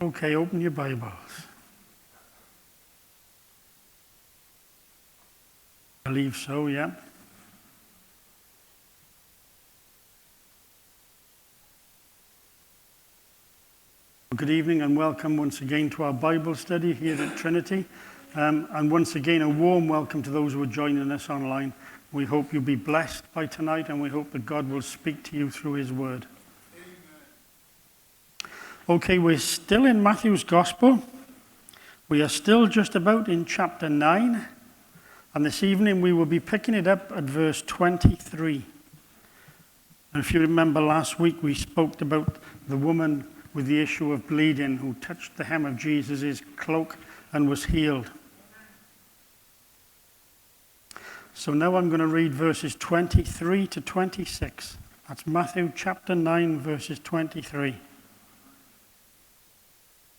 Okay, open your Bibles. I believe so, yeah. Good evening and welcome once again to our Bible study here at Trinity. And once again, a warm welcome to those who are joining us online. We hope you'll be blessed by tonight, and we hope that God will speak to you through his word. Okay, we're still in Matthew's Gospel. We are still just about in chapter 9. And this evening we will be picking it up at verse 23. And if you remember last week, we spoke about the woman with the issue of bleeding who touched the hem of Jesus' cloak and was healed. So now I'm going to read verses 23 to 26. That's Matthew chapter 9, verses 23.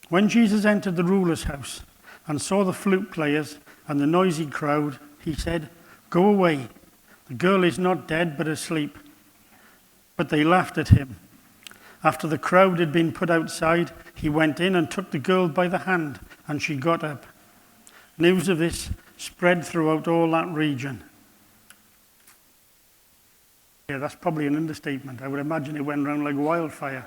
When Jesus entered the ruler's house and saw the flute players and the noisy crowd, he said, "Go away, the girl is not dead but asleep." But they laughed at him. After the crowd had been put outside, he went in and took the girl by the hand, and she got up. News of this spread throughout all that region. Yeah, that's probably an understatement. I would imagine it went around like wildfire.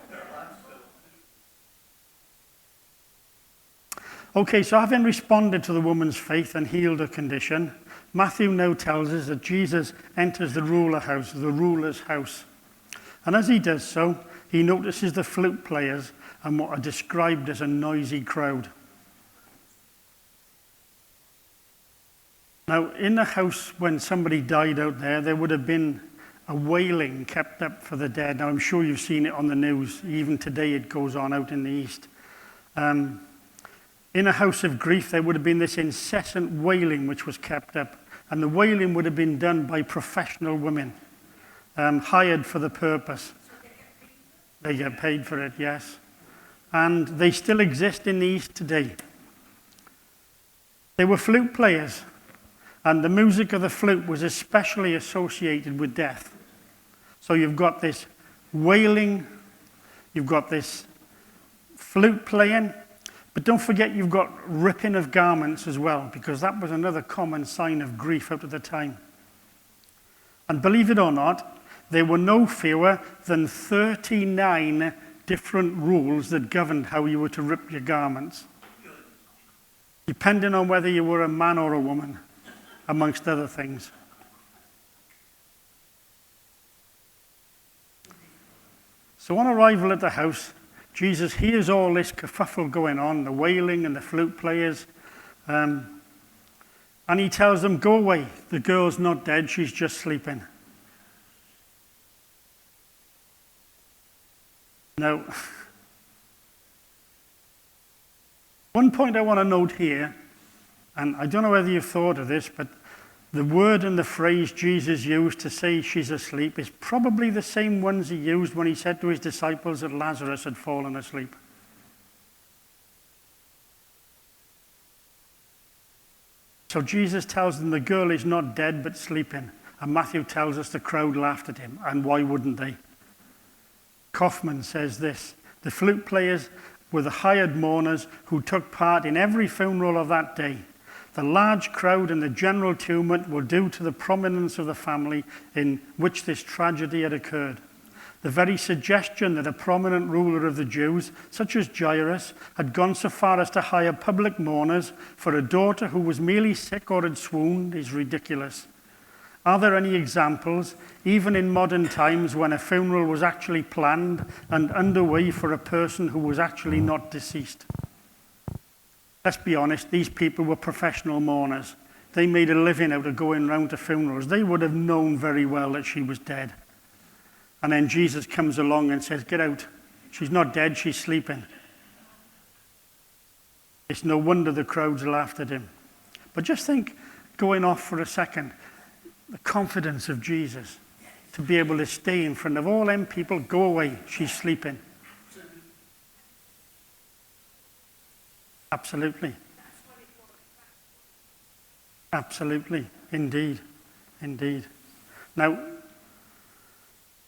Okay, so having responded to the woman's faith and healed her condition, Matthew now tells us that Jesus enters the ruler's house. And as he does so, he notices the flute players and what are described as a noisy crowd. Now, in the house when somebody died out there would have been a wailing kept up for the dead. Now, I'm sure you've seen it on the news. Even today it goes on out in the east. In a house of grief, there would have been this incessant wailing which was kept up. And the wailing would have been done by professional women, hired for the purpose. They get paid for it, yes. And they still exist in the East today. They were flute players, and the music of the flute was especially associated with death. So you've got this wailing, you've got this flute playing, but don't forget you've got ripping of garments as well, because that was another common sign of grief out at the time. And believe it or not, there were no fewer than 39 different rules that governed how you were to rip your garments, depending on whether you were a man or a woman, amongst other things. So on arrival at the house, Jesus hears all this kerfuffle going on, the wailing and the flute players, and he tells them, "Go away, the girl's not dead, she's just sleeping." Now, one point I want to note here, and I don't know whether you've thought of this, but the word and the phrase Jesus used to say she's asleep is probably the same ones he used when he said to his disciples that Lazarus had fallen asleep. So Jesus tells them the girl is not dead but sleeping. And Matthew tells us the crowd laughed at him. And why wouldn't they? Kaufman says this: the flute players were the hired mourners who took part in every funeral of that day. The large crowd and the general tumult were due to the prominence of the family in which this tragedy had occurred. The very suggestion that a prominent ruler of the Jews, such as Jairus, had gone so far as to hire public mourners for a daughter who was merely sick or had swooned is ridiculous. Are there any examples, even in modern times, when a funeral was actually planned and underway for a person who was actually not deceased? Let's be honest, these people were professional mourners. They made a living out of going round to funerals. They would have known very well that she was dead. And then Jesus comes along and says, "Get out. She's not dead, she's sleeping." It's no wonder the crowds laughed at him. But just think, going off for a second, the confidence of Jesus to be able to stay in front of all them people, "Go away, she's sleeping." Absolutely. Absolutely. Indeed. Indeed. Now,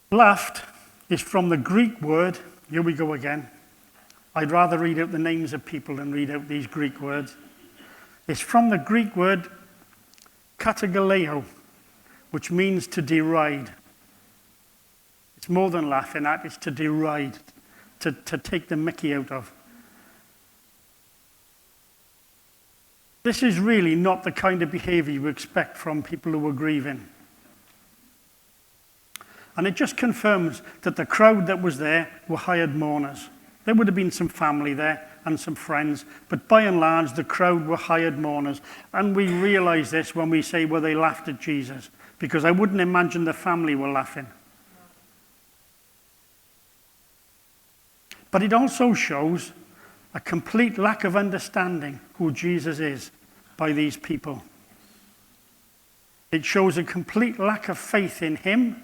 laughed is from the Greek word, here we go again, I'd rather read out the names of people than read out these Greek words. It's from the Greek word katagaleo, which means to deride. It's more than laughing at, it's to deride, to take the mickey out of. This is really not the kind of behavior you expect from people who are grieving. And it just confirms that the crowd that was there were hired mourners. There would have been some family there and some friends, but by and large, the crowd were hired mourners. And we realize this when we say, well, they laughed at Jesus, because I wouldn't imagine the family were laughing. But it also shows a complete lack of understanding who Jesus is by these people. It shows a complete lack of faith in him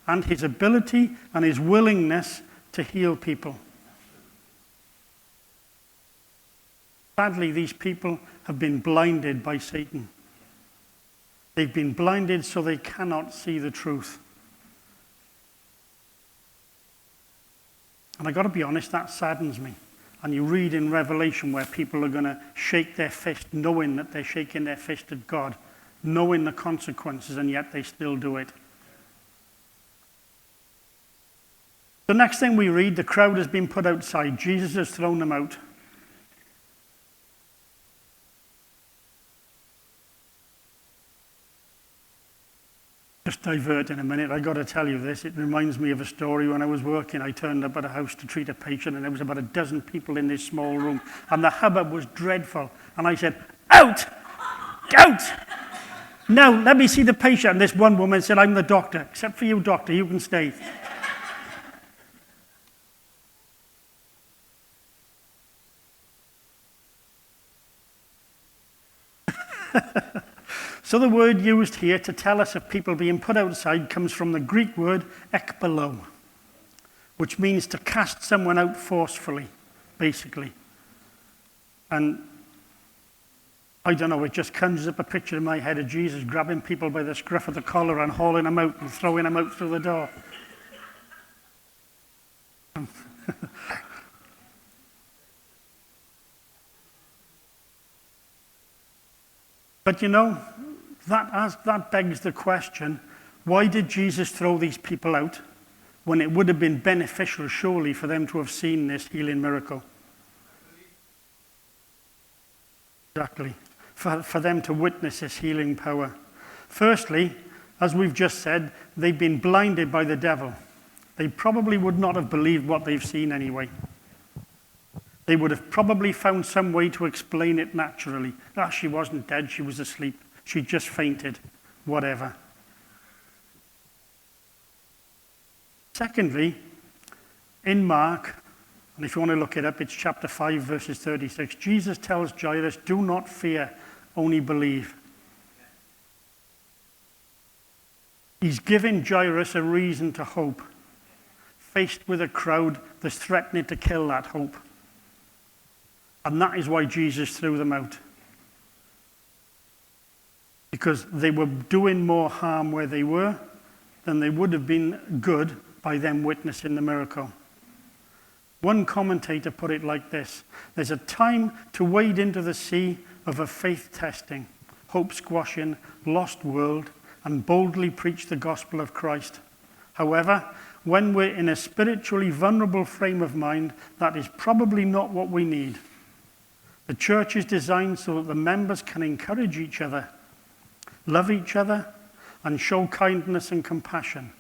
and his ability and his willingness to heal people. Sadly, these people have been blinded by Satan. They've been blinded so they cannot see the truth. And I've got to be honest, that saddens me. And you read in Revelation where people are going to shake their fist knowing that they're shaking their fist at God, knowing the consequences, and yet they still do it. The next thing we read, the crowd has been put outside. Jesus has thrown them out. Just divert in a minute. I got to tell you this. It reminds me of a story when I was working. I turned up at a house to treat a patient, and there was about a dozen people in this small room, and the hubbub was dreadful. And I said, "Out! Out! No, let me see the patient." And this one woman said, "I'm the doctor. Except for you, doctor, you can stay." So the word used here to tell us of people being put outside comes from the Greek word ekbalo, which means to cast someone out forcefully, basically. And I don't know, it just conjures up a picture in my head of Jesus grabbing people by the scruff of the collar and hauling them out and throwing them out through the door. But you know, that begs the question, why did Jesus throw these people out when it would have been beneficial, surely, for them to have seen this healing miracle? Exactly. For them to witness this healing power. Firstly, as we've just said, they've been blinded by the devil. They probably would not have believed what they've seen anyway. They would have probably found some way to explain it naturally. Ah, she wasn't dead, she was asleep. She just fainted, whatever. Secondly, in Mark, and if you want to look it up, it's chapter 5, verses 36. Jesus tells Jairus, "Do not fear, only believe." He's giving Jairus a reason to hope, faced with a crowd that's threatening to kill that hope. And that is why Jesus threw them out. Because they were doing more harm where they were than they would have been good by them witnessing the miracle. One commentator put it like this: there's a time to wade into the sea of a faith testing, hope squashing, lost world, and boldly preach the gospel of Christ. However, when we're in a spiritually vulnerable frame of mind, that is probably not what we need. The church is designed so that the members can encourage each other, love each other, and show kindness and compassion.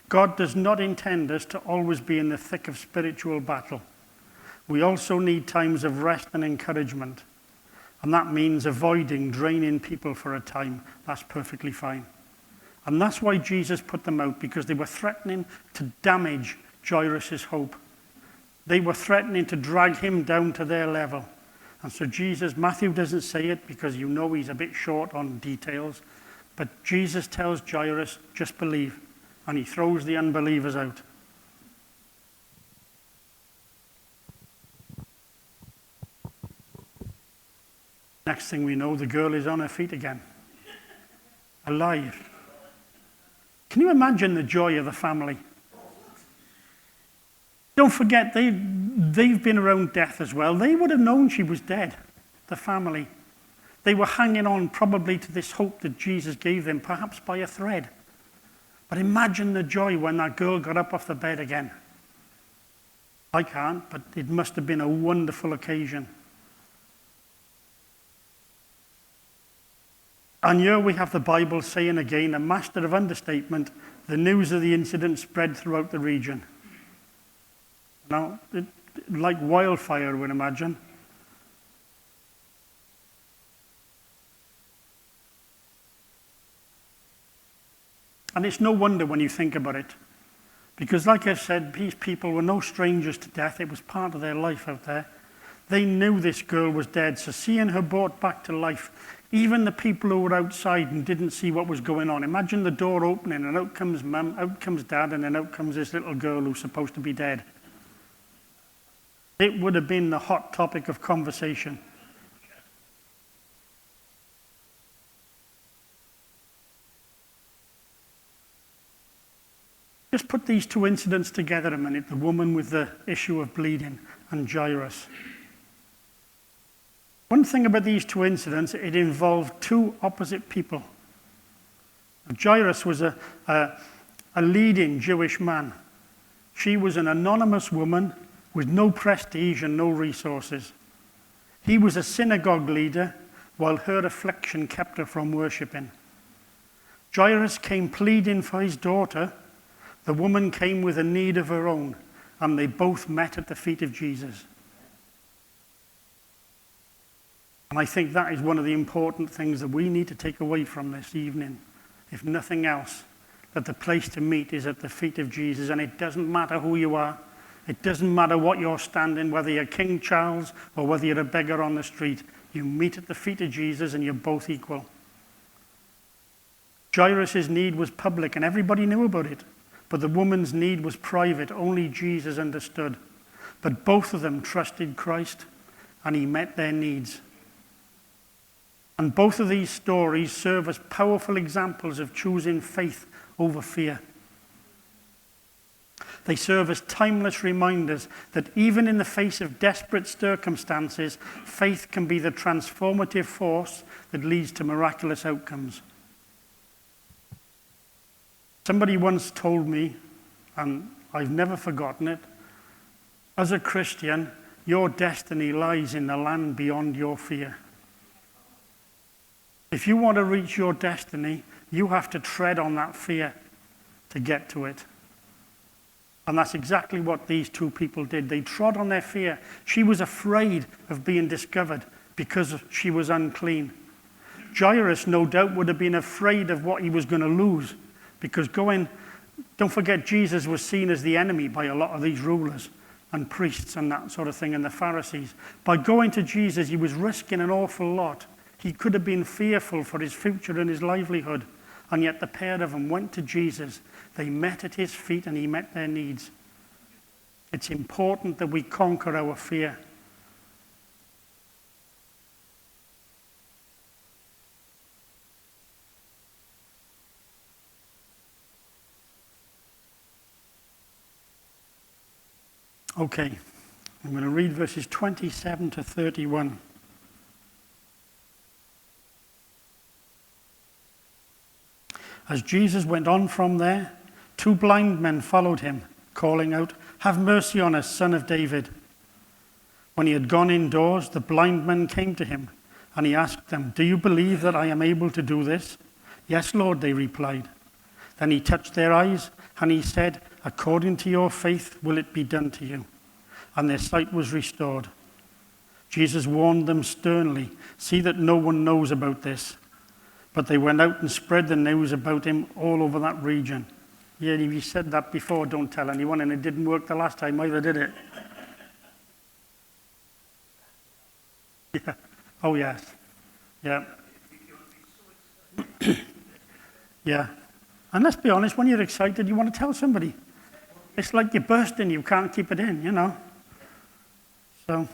God does not intend us to always be in the thick of spiritual battle. We also need times of rest and encouragement. And that means avoiding draining people for a time. That's perfectly fine. And that's why Jesus put them out, because they were threatening to damage Jairus' hope. They were threatening to drag him down to their level. And so Jesus, Matthew doesn't say it because you know he's a bit short on details, but Jesus tells Jairus, just believe, and he throws the unbelievers out. Next thing we know, the girl is on her feet again, alive. Can you imagine the joy of the family? Don't forget, they've been around death as well. They would have known she was dead, the family. They were hanging on probably to this hope that Jesus gave them, perhaps by a thread. But imagine the joy when that girl got up off the bed again. I can't, but it must have been a wonderful occasion. And here we have the Bible saying again, a master of understatement, the news of the incident spread throughout the region. Now, like wildfire, I would imagine. And it's no wonder when you think about it. Because like I said, these people were no strangers to death. It was part of their life out there. They knew this girl was dead. So seeing her brought back to life, even the people who were outside and didn't see what was going on. Imagine the door opening and out comes mum, out comes dad, and then out comes this little girl who's supposed to be dead. It would have been the hot topic of conversation. Just put these two incidents together a minute, the woman with the issue of bleeding and Jairus. One thing about these two incidents, it involved two opposite people. Jairus was a leading Jewish man. She was an anonymous woman with no prestige and no resources. He was a synagogue leader, while her affliction kept her from worshipping. Jairus came pleading for his daughter. The woman came with a need of her own, and they both met at the feet of Jesus. And I think that is one of the important things that we need to take away from this evening, if nothing else, that the place to meet is at the feet of Jesus. And it doesn't matter who you are. It doesn't matter what you're standing, whether you're King Charles or whether you're a beggar on the street. You meet at the feet of Jesus and you're both equal. Jairus' need was public and everybody knew about it. But the woman's need was private. Only Jesus understood. But both of them trusted Christ and he met their needs. And both of these stories serve as powerful examples of choosing faith over fear. They serve as timeless reminders that even in the face of desperate circumstances, faith can be the transformative force that leads to miraculous outcomes. Somebody once told me, and I've never forgotten it, as a Christian, your destiny lies in the land beyond your fear. If you want to reach your destiny, you have to tread on that fear to get to it. And that's exactly what these two people did. They trod on their fear. She was afraid of being discovered because she was unclean. Jairus, no doubt, would have been afraid of what he was going to lose. Because don't forget, Jesus was seen as the enemy by a lot of these rulers and priests and that sort of thing, and the Pharisees. By going to Jesus, he was risking an awful lot. He could have been fearful for his future and his livelihood. And yet the pair of them went to Jesus. They met at his feet and he met their needs. It's important that we conquer our fear. Okay, I'm going to read verses 27 to 31. As Jesus went on from there, two blind men followed him, calling out, "Have mercy on us, Son of David." When he had gone indoors, the blind men came to him, and he asked them, "Do you believe that I am able to do this?" "Yes, Lord," they replied. Then he touched their eyes, and he said, "According to your faith will it be done to you." And their sight was restored. Jesus warned them sternly, "See that no one knows about this." But they went out and spread the news about him all over that region. Yeah, he said that before, don't tell anyone, and it didn't work the last time either, did it? Yeah. Oh, yes. Yeah. Yeah. And let's be honest, when you're excited, you want to tell somebody. It's like you're bursting, you can't keep it in, you know. So,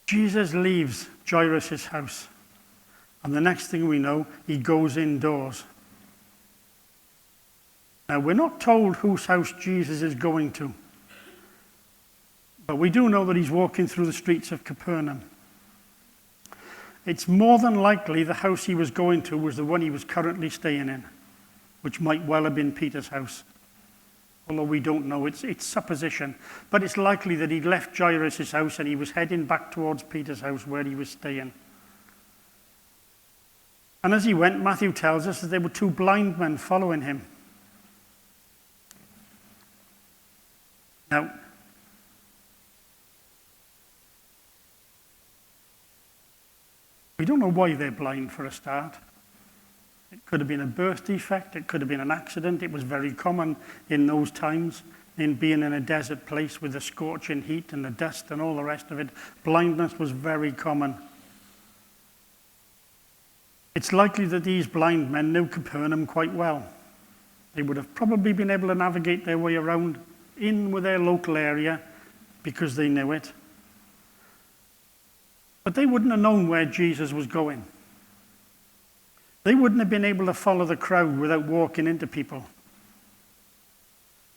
Jesus leaves Jairus' house. And the next thing we know, he goes indoors. Now, we're not told whose house Jesus is going to, but we do know that he's walking through the streets of Capernaum. It's more than likely the house he was going to was the one he was currently staying in, which might well have been Peter's house. Although we don't know, it's supposition. But it's likely that he'd left Jairus' house and he was heading back towards Peter's house where he was staying. And as he went, Matthew tells us that there were two blind men following him. Now, we don't know why they're blind for a start. It could have been a birth defect. It could have been an accident. It was very common in those times, in being in a desert place with the scorching heat and the dust and all the rest of it. Blindness was very common. It's likely that these blind men knew Capernaum quite well. They would have probably been able to navigate their way around in with their local area because they knew it. But they wouldn't have known where Jesus was going. They wouldn't have been able to follow the crowd without walking into people.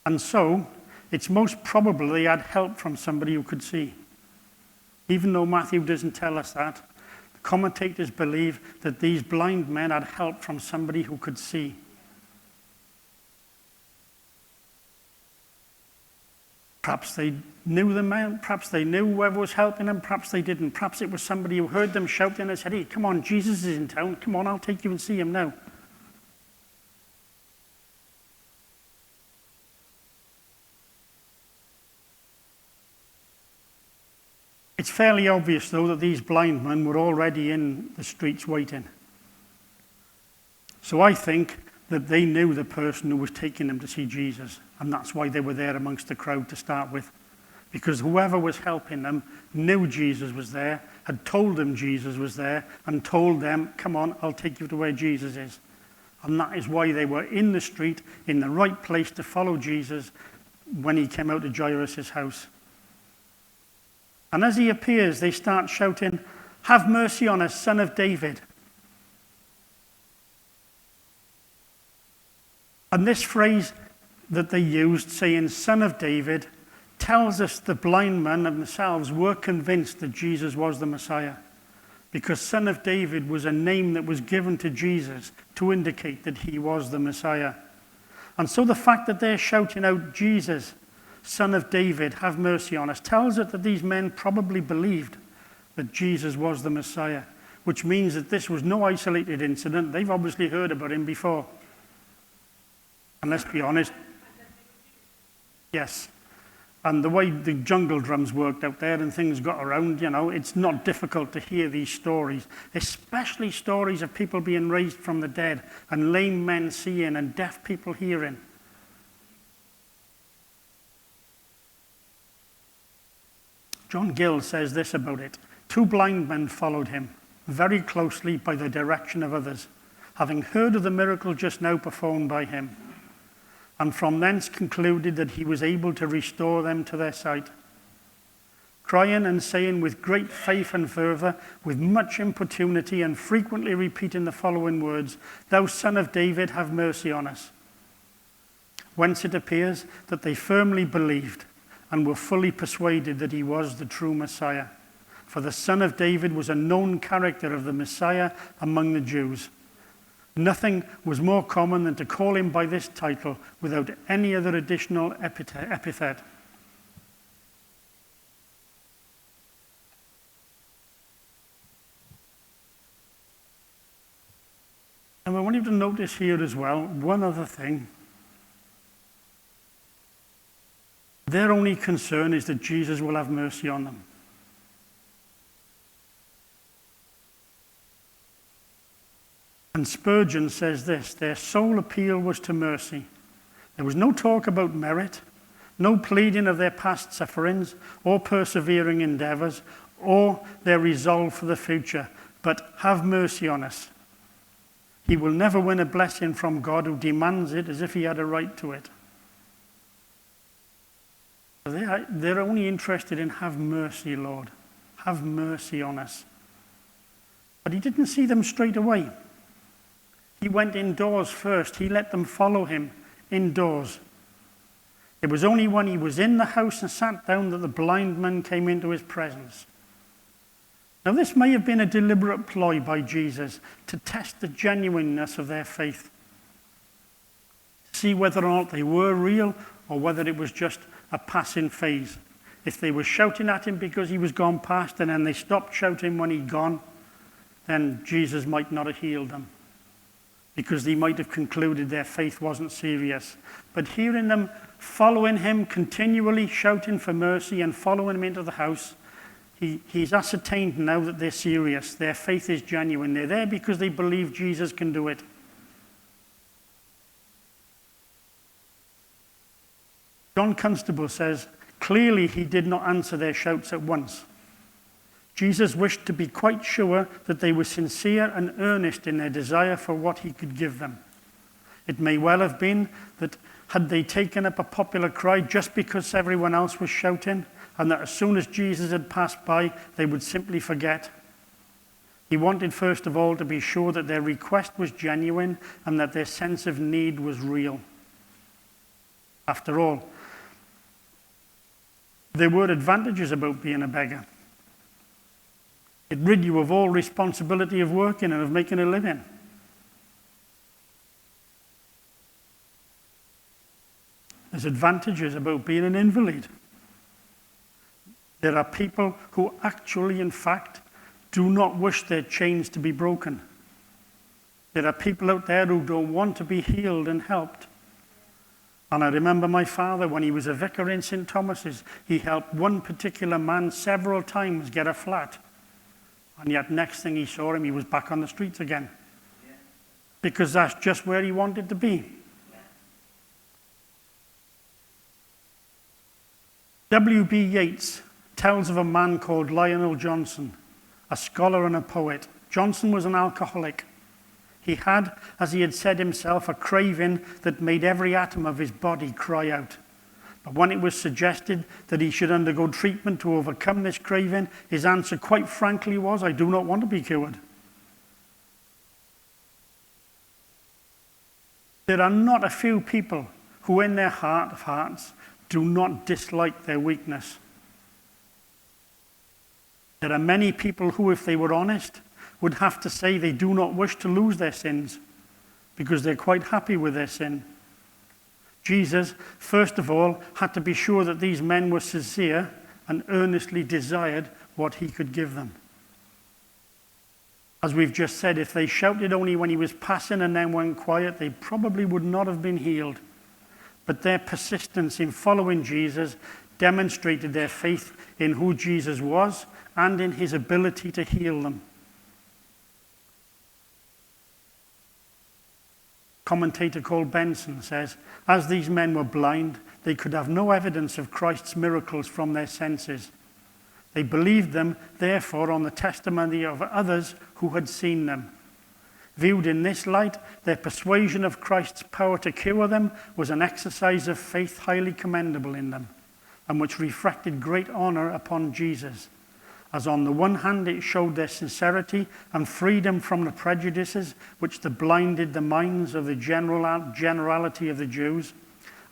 And so, it's most probable they had help from somebody who could see. Even though Matthew doesn't tell us that, the commentators believe that these blind men had help from somebody who could see. Perhaps they knew the man, perhaps they knew whoever was helping them, perhaps they didn't. Perhaps it was somebody who heard them shouting and said, "Hey, come on, Jesus is in town. Come on, I'll take you and see him now." It's fairly obvious, though, that these blind men were already in the streets waiting. So I think that they knew the person who was taking them to see Jesus, and that's why they were there amongst the crowd to start with. Because whoever was helping them knew Jesus was there, had told them Jesus was there, and told them, "Come on, I'll take you to where Jesus is." And that is why they were in the street, in the right place to follow Jesus when he came out of Jairus' house. And as he appears, they start shouting, "Have mercy on us, Son of David." And this phrase that they used, saying "Son of David," tells us the blind men themselves were convinced that Jesus was the Messiah, because Son of David was a name that was given to Jesus to indicate that he was the Messiah. And so the fact that they're shouting out, "Jesus, Son of David, have mercy on us," tells us that these men probably believed that Jesus was the Messiah, which means that this was no isolated incident. They've obviously heard about him before. And let's be honest, yes. And the way the jungle drums worked out there and things got around, it's not difficult to hear these stories, especially stories of people being raised from the dead and lame men seeing and deaf people hearing. John Gill says this about it: "Two blind men followed him very closely by the direction of others, having heard of the miracle just now performed by him, and from thence concluded that he was able to restore them to their sight. Crying and saying with great faith and fervor, with much importunity, and frequently repeating the following words, 'Thou Son of David, have mercy on us.' Whence it appears that they firmly believed and were fully persuaded that he was the true Messiah. For the Son of David was a known character of the Messiah among the Jews. Nothing was more common than to call him by this title without any other additional epithet. And I want you to notice here as well, one other thing. Their only concern is that Jesus will have mercy on them. And Spurgeon says this: their sole appeal was to mercy. There was no talk about merit, no pleading of their past sufferings or persevering endeavors or their resolve for the future, but have mercy on us. He will never win a blessing from God who demands it as if he had a right to it. They're only interested in have mercy, Lord. Have mercy on us. But he didn't see them straight away. He went indoors first. He let them follow him indoors. It was only when he was in the house and sat down that the blind man came into his presence. Now, this may have been a deliberate ploy by Jesus to test the genuineness of their faith, see whether or not they were real or whether it was just a passing phase. If they were shouting at him because he was gone past and then they stopped shouting when he'd gone, then Jesus might not have healed them, because they might have concluded their faith wasn't serious. But hearing them following him, continually shouting for mercy and following him into the house, he's ascertained now that they're serious. Their faith is genuine. They're there because they believe Jesus can do it. John Constable says, clearly he did not answer their shouts at once. Jesus wished to be quite sure that they were sincere and earnest in their desire for what he could give them. It may well have been that had they taken up a popular cry just because everyone else was shouting, and that as soon as Jesus had passed by, they would simply forget. He wanted, first of all, to be sure that their request was genuine and that their sense of need was real. After all, there were advantages about being a beggar. It rid you of all responsibility of working and of making a living. There's advantages about being an invalid. There are people who actually, in fact, do not wish their chains to be broken. There are people out there who don't want to be healed and helped. And I remember my father, when he was a vicar in St. Thomas's, he helped one particular man several times get a flat. And yet next thing he saw him, he was back on the streets again. Because that's just where he wanted to be. W.B. Yeats tells of a man called Lionel Johnson, a scholar and a poet. Johnson was an alcoholic. He had, as he had said himself, a craving that made every atom of his body cry out. But when it was suggested that he should undergo treatment to overcome this craving, his answer quite frankly was, I do not want to be cured. There are not a few people who in their heart of hearts do not dislike their weakness. There are many people who, if they were honest, would have to say they do not wish to lose their sins because they're quite happy with their sin. Jesus, first of all, had to be sure that these men were sincere and earnestly desired what he could give them. As we've just said, if they shouted only when he was passing and then went quiet, they probably would not have been healed. But their persistence in following Jesus demonstrated their faith in who Jesus was and in his ability to heal them. Commentator Cole Benson says, as these men were blind, they could have no evidence of Christ's miracles from their senses. They believed them, therefore, on the testimony of others who had seen them. Viewed in this light, their persuasion of Christ's power to cure them was an exercise of faith highly commendable in them, and which reflected great honor upon Jesus, as on the one hand it showed their sincerity and freedom from the prejudices which blinded the minds of the generality of the Jews,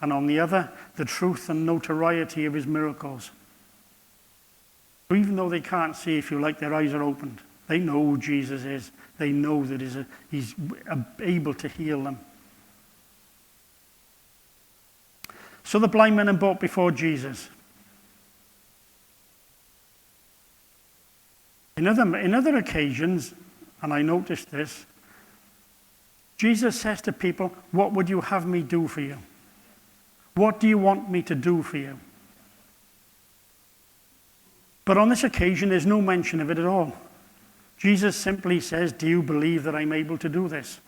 and on the other, the truth and notoriety of his miracles. So even though they can't see, if you like, their eyes are opened. They know who Jesus is. They know that he's able to heal them. So the blind men are brought before Jesus. In other occasions, and I noticed this, Jesus says to people, what would you have me do for you? What do you want me to do for you? But on this occasion, there's no mention of it at all. Jesus simply says, do you believe that I'm able to do this?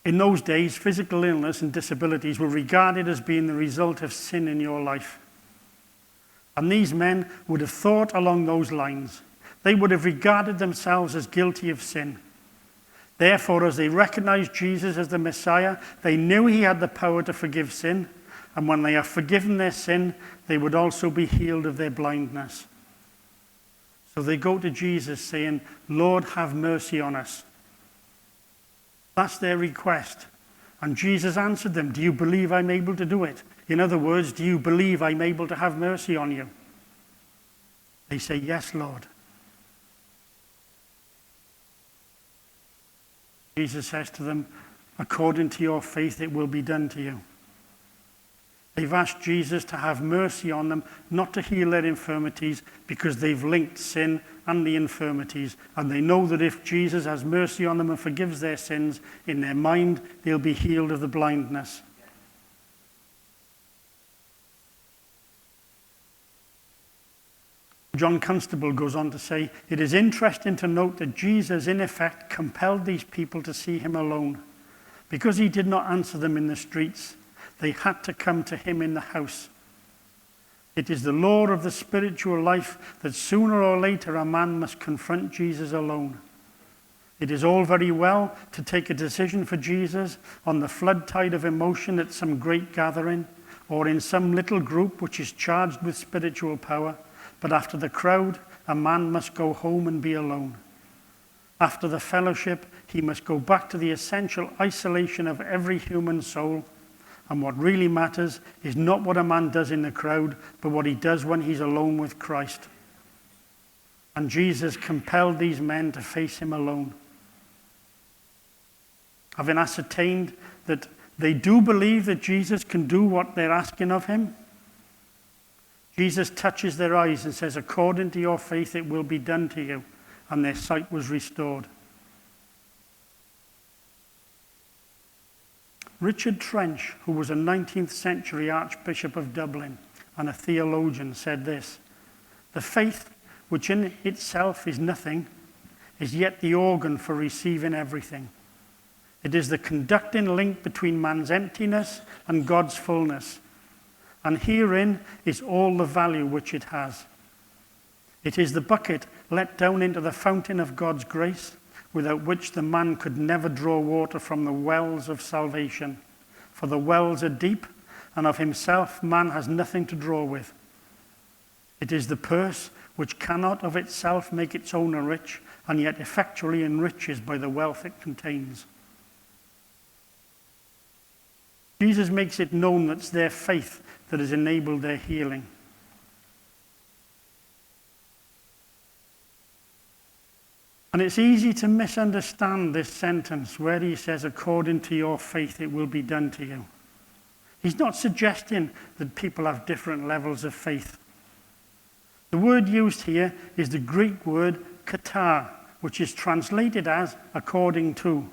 In those days, physical illness and disabilities were regarded as being the result of sin in your life. And these men would have thought along those lines. They would have regarded themselves as guilty of sin. Therefore, as they recognized Jesus as the Messiah, they knew he had the power to forgive sin. And when they are forgiven their sin, they would also be healed of their blindness. So they go to Jesus saying, Lord, have mercy on us. That's their request. And Jesus answered them, do you believe I'm able to do it? In other words, do you believe I'm able to have mercy on you? They say, yes, Lord. Jesus says to them, according to your faith, it will be done to you. They've asked Jesus to have mercy on them, not to heal their infirmities, because they've linked sin and the infirmities. And they know that if Jesus has mercy on them and forgives their sins, in their mind, they'll be healed of the blindness. John Constable goes on to say, it is interesting to note that Jesus, in effect, compelled these people to see him alone. Because he did not answer them in the streets, they had to come to him in the house. It is the law of the spiritual life that sooner or later a man must confront Jesus alone. It is all very well to take a decision for Jesus on the flood tide of emotion at some great gathering or in some little group which is charged with spiritual power. But after the crowd, a man must go home and be alone. After the fellowship, he must go back to the essential isolation of every human soul. And what really matters is not what a man does in the crowd, but what he does when he's alone with Christ. And Jesus compelled these men to face him alone. Having ascertained that they do believe that Jesus can do what they're asking of him, Jesus touches their eyes and says, according to your faith, it will be done to you. And their sight was restored. Richard Trench, who was a 19th century Archbishop of Dublin and a theologian, said this: the faith, which in itself is nothing, is yet the organ for receiving everything. It is the conducting link between man's emptiness and God's fullness. And herein is all the value which it has. It is the bucket let down into the fountain of God's grace, without which the man could never draw water from the wells of salvation. For the wells are deep, and of himself man has nothing to draw with. It is the purse which cannot of itself make its owner rich, and yet effectually enriches by the wealth it contains. Jesus makes it known that it's their faith that has enabled their healing. And it's easy to misunderstand this sentence where he says, according to your faith, it will be done to you. He's not suggesting that people have different levels of faith. The word used here is the Greek word katar, which is translated as according to.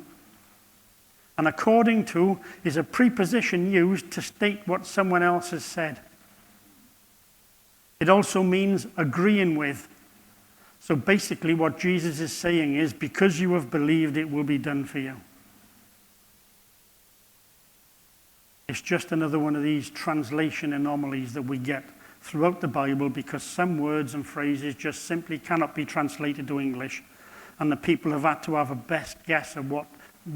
And according to is a preposition used to state what someone else has said. It also means agreeing with. So basically what Jesus is saying is, because you have believed, it will be done for you. It's just another one of these translation anomalies that we get throughout the Bible, because some words and phrases just simply cannot be translated to English, and the people have had to have a best guess of what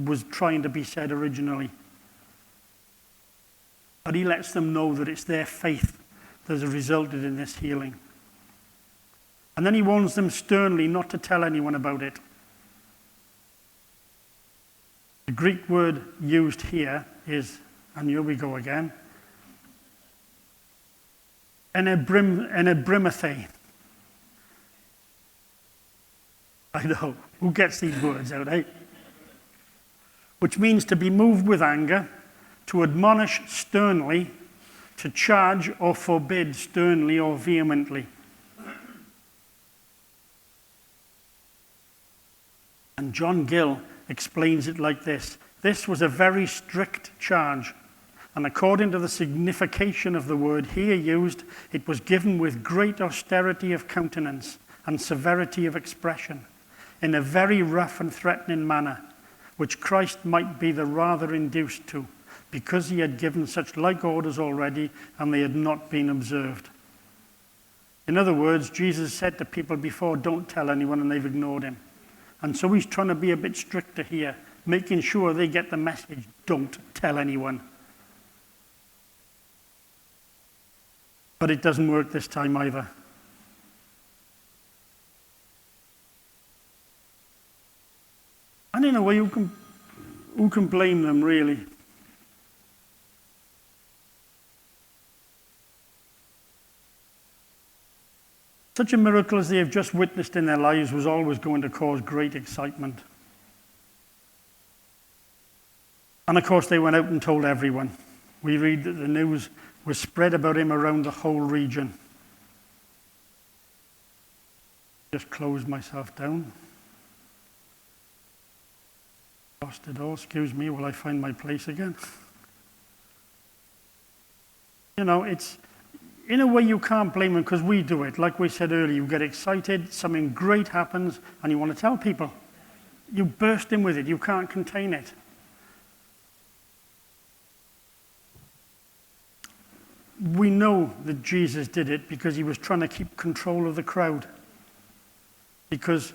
was trying to be said originally. But he lets them know that it's their faith that has resulted in this healing. And then he warns them sternly not to tell anyone about it. The Greek word used here is, and here we go again, enebrimothe. I know, who gets these words out, eh? Which means to be moved with anger, to admonish sternly, to charge or forbid sternly or vehemently. And John Gill explains it like this: this was a very strict charge, and according to the signification of the word here used, it was given with great austerity of countenance and severity of expression, in a very rough and threatening manner, which Christ might be the rather induced to, because he had given such like orders already, and they had not been observed. In other words, Jesus said to people before, don't tell anyone, and they've ignored him. And so he's trying to be a bit stricter here, making sure they get the message, don't tell anyone. But it doesn't work this time either. And in a way, who can blame them, really? Such a miracle as they have just witnessed in their lives was always going to cause great excitement. And of course, they went out and told everyone. We read that the news was spread about him around the whole region. Just closed myself down. Lost it all. Excuse me, will I find my place again? You know, it's, in a way you can't blame them because we do it. Like we said earlier, you get excited, something great happens, and you want to tell people. You burst in with it, you can't contain it. We know that Jesus did it because he was trying to keep control of the crowd. Because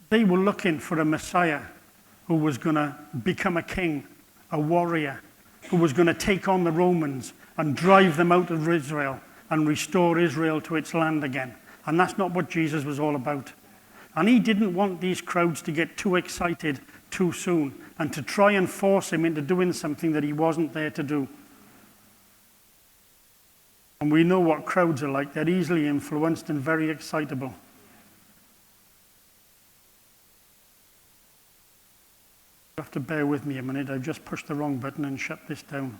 they were looking for a Messiah who was going to become a king, a warrior, who was going to take on the Romans and drive them out of Israel and restore Israel to its land again. And that's not what Jesus was all about. And he didn't want these crowds to get too excited too soon and to try and force him into doing something that he wasn't there to do. And we know what crowds are like. They're easily influenced and very excitable. You have to bear with me a minute. I've just pushed the wrong button and shut this down.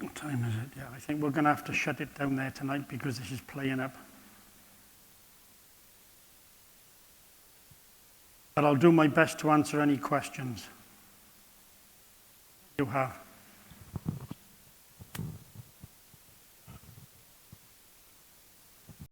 What time is it? Yeah, I think we're going to have to shut it down there tonight because this is playing up. But I'll do my best to answer any questions you have.